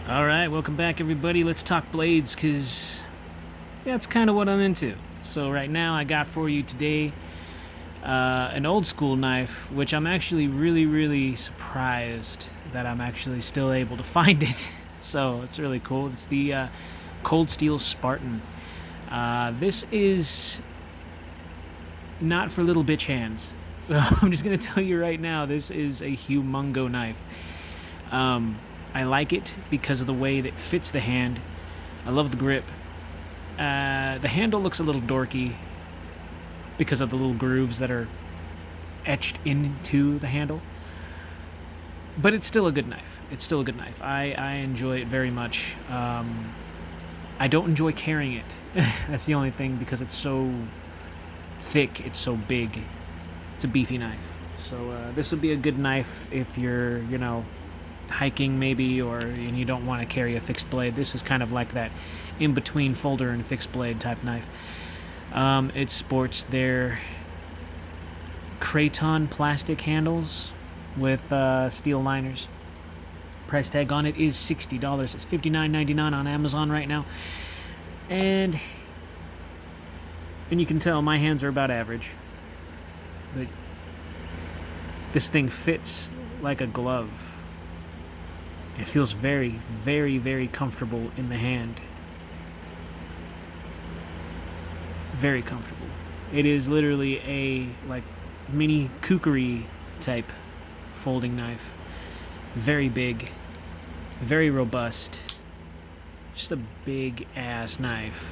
Alright, welcome back everybody. Let's talk blades, because that's kind of what I'm into. So right now I got for you today an old school knife, which I'm actually really surprised that I'm actually still able to find it. So it's really cool. It's the Coldsteel Spartan. This is not for little bitch hands. So I'm just going to tell you right now, this is a humongo knife. I like it because of the way that it fits the hand. I love the grip. The handle looks a little dorky because of the little grooves that are etched into the handle. But it's still a good knife. It's still a good knife. I enjoy it very much. I don't enjoy carrying it. That's the only thing, because it's so thick, it's so big. It's a beefy knife. So this would be a good knife if you're, hiking maybe, and you don't want to carry a fixed blade. This is kind of like that in between folder and fixed blade type knife. It sports their Kraton plastic handles with steel liners. Price tag on it is $60. It's $59.99 on Amazon right now, and you can tell my hands are about average, but this thing fits like a glove. It feels very comfortable in the hand. Very comfortable. It is literally a mini kukri type folding knife. Very big, very robust. Just a big ass knife.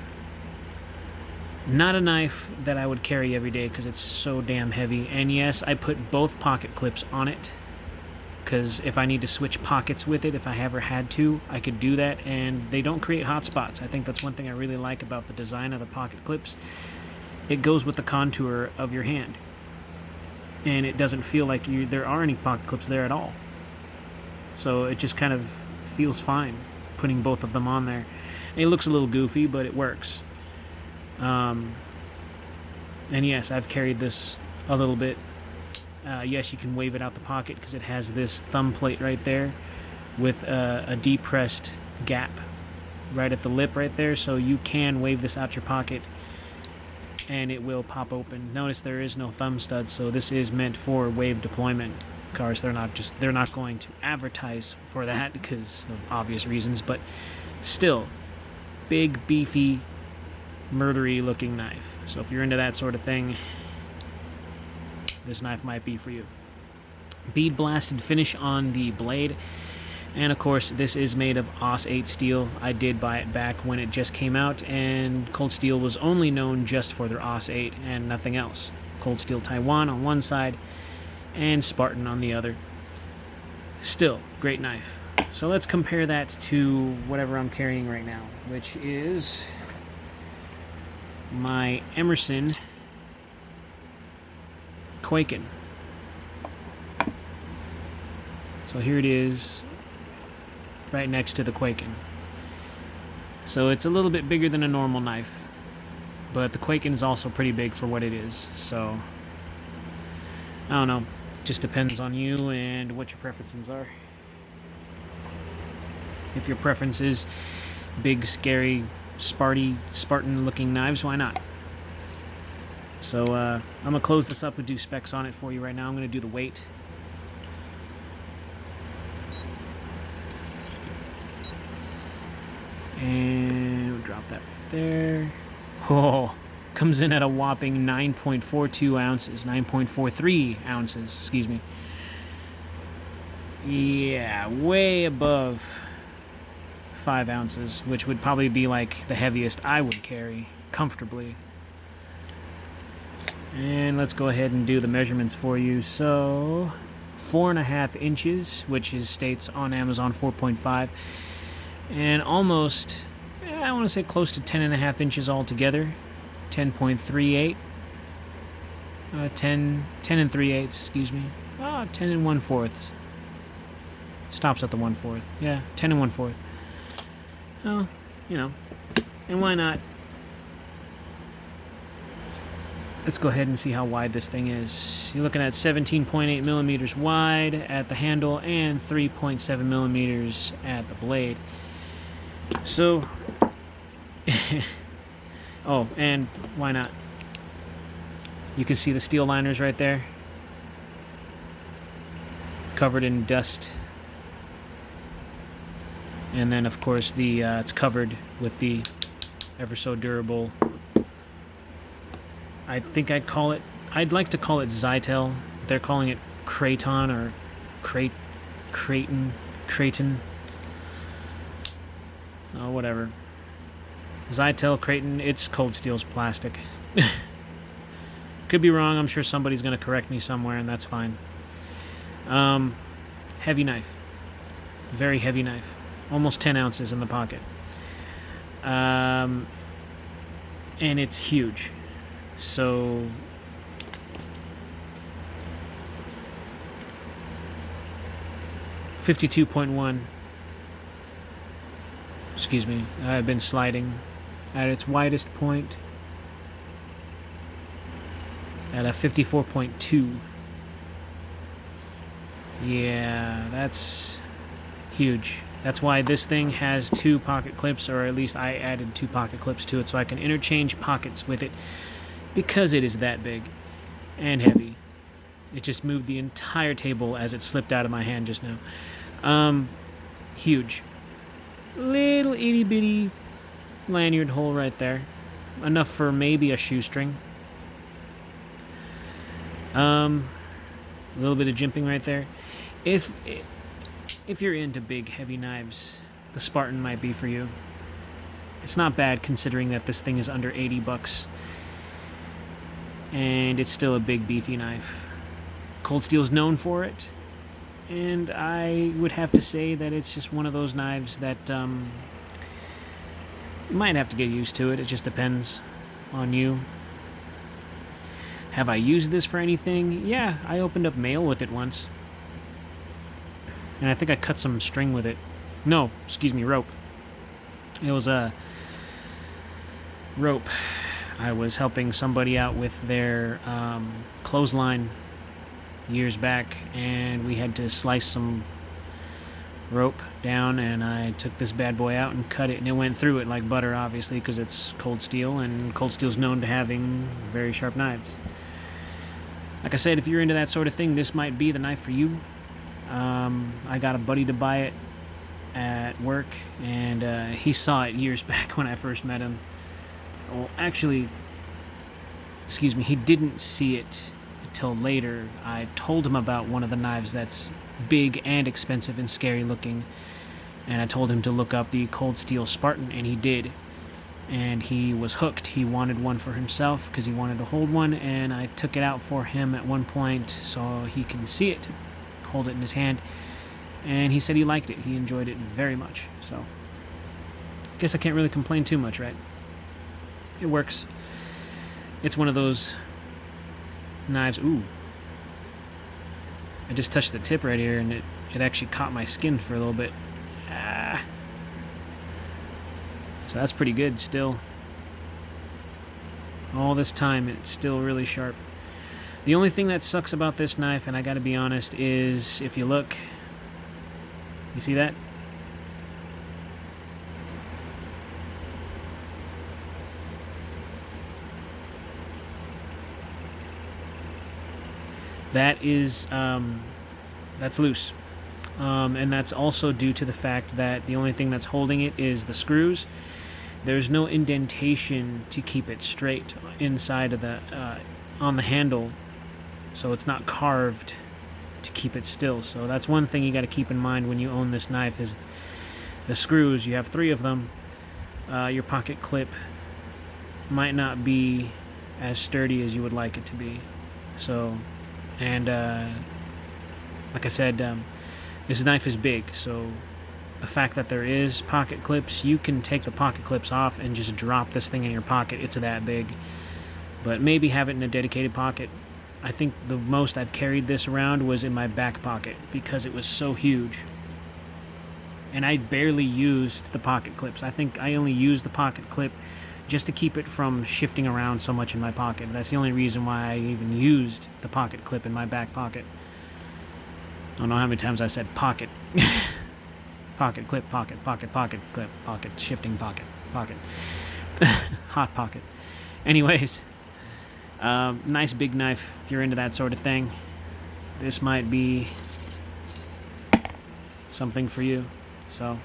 Not a knife that I would carry every day because it's so damn heavy. And yes, I put both pocket clips on it, because if I need to switch pockets with it, if I ever had to, I could do that, and they don't create hot spots. I think that's one thing I really like about the design of the pocket clips. It goes with the contour of your hand, and it doesn't feel like there are any pocket clips there at all. So it just kind of feels fine putting both of them on there. And it looks a little goofy, but it works. And yes, I've carried this a little bit. Yes, you can wave it out the pocket because it has this thumb plate right there with a depressed gap right at the lip right there, so you can wave this out your pocket and it will pop open. Notice there is no thumb stud, so this is meant for wave deployment. Of course, they're not going to advertise for that because of obvious reasons, but still, big, beefy, murdery looking knife. So if you're into that sort of thing, this knife might be for you. Bead blasted finish on the blade, and of course this is made of AUS 8 steel. I did buy it back when it just came out, and Coldsteel was only known just for their AUS 8 and nothing else. Coldsteel Taiwan on one side and Spartan on the other. Still, great knife. So let's compare that to whatever I'm carrying right now, which is my Emerson Quaken. So here it is, right next to the Quaken. So it's a little bit bigger than a normal knife, but the Quaken is also pretty big for what it is. So I don't know, just depends on you and what your preferences are. If your preference is big, scary, Spartan looking knives, why not? So I'm going to close this up and do specs on it for you right now. I'm going to do the weight. And we'll drop that right there. Oh, comes in at a whopping 9.42 ounces. 9.43 ounces, excuse me. Yeah, way above 5 ounces, which would probably be like the heaviest I would carry comfortably. And let's go ahead and do the measurements for you. So 4.5 inches, which states on Amazon 4.5, and almost, I want to say close to 10.5 inches altogether. 10.38, 10 and 3/8, excuse me. 10 and 1/4. Stops at the 1/4. Yeah, 10 and 1/4. Oh, and why not let's go ahead and see how wide this thing is. You're looking at 17.8 millimeters wide at the handle and 3.7 millimeters at the blade. So, oh, and why not? You can see the steel liners right there, covered in dust. And then, of course, the it's covered with the ever so durable. I think I'd like to call it Zytel. They're calling it Kraton or Kraton. Oh, whatever. Zytel, Kraton, it's Coldsteel's plastic. Could be wrong. I'm sure somebody's going to correct me somewhere, and that's fine. Heavy knife. Very heavy knife. Almost 10 ounces in the pocket. And it's huge. So, .1. Excuse me. I've been sliding at its widest point at a 54.2. Yeah, that's huge. That's why this thing has 2 pocket clips, or at least I added 2 pocket clips to it so I can interchange pockets with it, because it is that big and heavy. It just moved the entire table as it slipped out of my hand just now. Huge. Little itty bitty lanyard hole right there. Enough for maybe a shoestring. A little bit of jimping right there. If you're into big heavy knives, the Spartan might be for you. It's not bad considering that this thing is under $80. And it's still a big beefy knife. Coldsteel's known for it. And I would have to say that it's just one of those knives that you might have to get used to it. It just depends on you. Have I used this for anything? Yeah, I opened up mail with it once. And I think I cut some string with it. No, excuse me, rope. It was a rope. I was helping somebody out with their clothesline years back, and we had to slice some rope down, and I took this bad boy out and cut it, and it went through it like butter, obviously, because it's cold steel, and cold steel's known to having very sharp knives. Like I said, if you're into that sort of thing, this might be the knife for you. I got a buddy to buy it at work, and he saw it years back when I first met him. Well, actually, excuse me, he didn't see it until later. I told him about one of the knives that's big and expensive and scary looking, and I told him to look up the Coldsteel Spartan, and he did. And he was hooked. He wanted one for himself because he wanted to hold one, and I took it out for him at one point so he can see it, hold it in his hand, and he said he liked it. He enjoyed it very much. So I guess I can't really complain too much, right? It works. It's one of those knives. Ooh, I just touched the tip right here, and it actually caught my skin for a little bit. So that's pretty good still. All this time, it's still really sharp. The only thing that sucks about this knife, and I gotta be honest, is if you look, you see that? That is, that's loose. And that's also due to the fact that the only thing that's holding it is the screws. There's no indentation to keep it straight inside of the, on the handle, so it's not carved to keep it still. So that's one thing you got to keep in mind when you own this knife is the screws. You have 3 of them. Your pocket clip might not be as sturdy as you would like it to be. So, and like I said, this knife is big, so the fact that there is pocket clips, you can take the pocket clips off and just drop this thing in your pocket. It's that big. But maybe have it in a dedicated pocket. I think the most I've carried this around was in my back pocket because it was so huge. And I barely used the pocket clips. I think I only used the pocket clip just to keep it from shifting around so much in my pocket. That's the only reason why I even used the pocket clip in my back pocket. I don't know how many times I said pocket. Pocket clip, pocket clip, pocket, shifting pocket, hot pocket. Anyways, nice big knife if you're into that sort of thing. This might be something for you. So,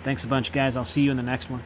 thanks a bunch, guys. I'll see you in the next one.